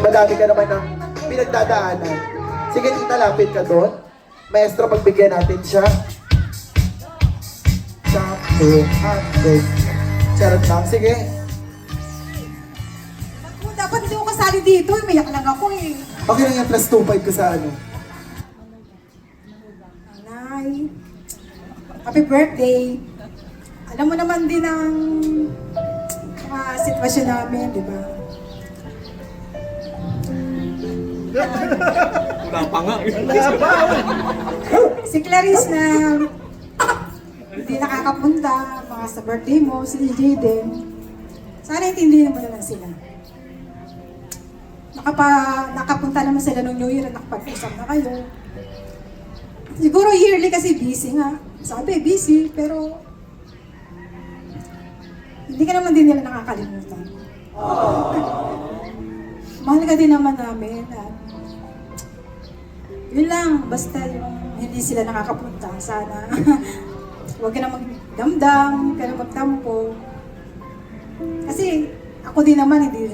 madami ka naman ng pinagdadaanan. Sige, tita, lapit ka doon. Maestro, pagbigyan natin siya. Sakto, hanggo. Charot lang, sige. Naku, dapat hindi ako kasali dito. Mayak lang ako eh. Okay lang yan, plus 2.5 ko sa ano. Nanay, happy birthday. Alam mo naman din ang mga sitwasyon namin, di ba? Wala pa nga. Si Clarice na hindi nakakapunta, mga sa birthday mo, si Jaden. Sana intindihan mo naman sila. Nakapunta naman sila noong New Year at nakapag-usap na kayo. Siguro yearly kasi busy nga. Sabi, busy, pero hindi ka naman din nila nakakalimutan. Mahal ka din naman namin. At yun lang, basta yung hindi sila nakakapunta, sana huwag ka na magdamdam, huwag ka na magtampo. Kasi ako din naman, hindi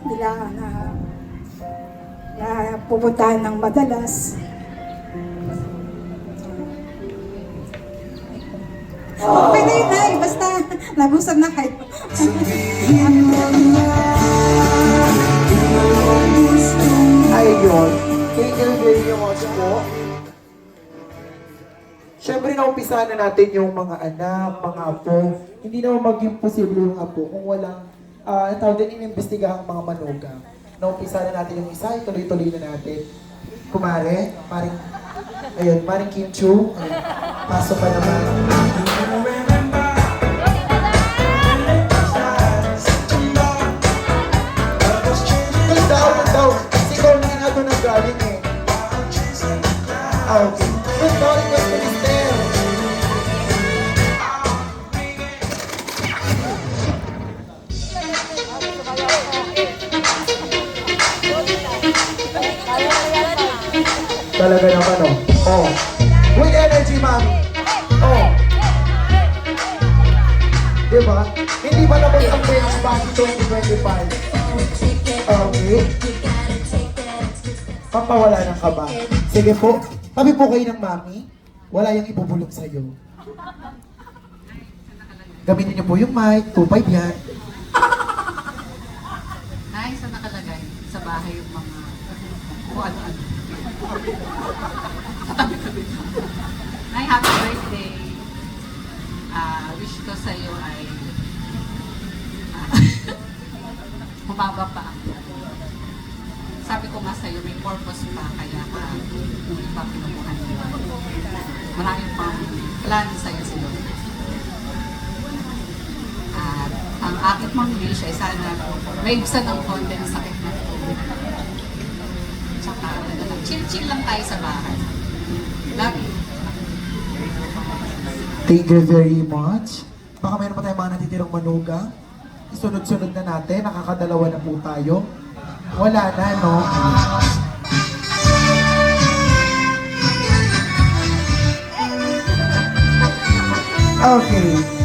nila na pupuntahan ng madalas. Okay na yun, Nay. Basta nag-usap na kayo. Ayun. Thank you very much po. Siyempre, naumpisahan na natin yung mga anak, mga apo. Hindi naman maging posible yung apo kung walang tawag din inimbestigahan ang mga manugang. Naumpisahan na natin yung isa, tuloy-tuloy na natin. Kumare, paring Kim Chu. Ayun, pasok ka naman. Daw. Si Colin nga doon ang galing eh. Okay. Good morning, Mr. Mister. Talaga naman oh. Oh. With energy, ma'am. Oh. Diba? Hindi ba naman ang benchmark 2025? Okay. Pampawala ng kaba. Sige po. Tabi po kayo ng mami. Wala yung ibubulong sa'yo. Gamitin niyo po yung mic. 2.5 yan. Ay, saan nakalagay? Sa bahay yung mga kung ano-ano. Ay, happy birthday. Wish ko sa'yo ay humaba pa. Sabi ko nga sa'yo, may purpose pa, kaya ka hindi pa pinubuhan mo. Maraming pang plan sa'yo si Lord. At ang akit mong wish ay sana maibsan ng konti ng sakit na ito. Tsaka chill-chill lang tayo sa bahay. Lagi. Thank you very much. Baka mayroon pa tayong mga natitirang manugang. Sunod-sunod na natin. Nakakadalawa na po tayo. Wala na, no? Okay.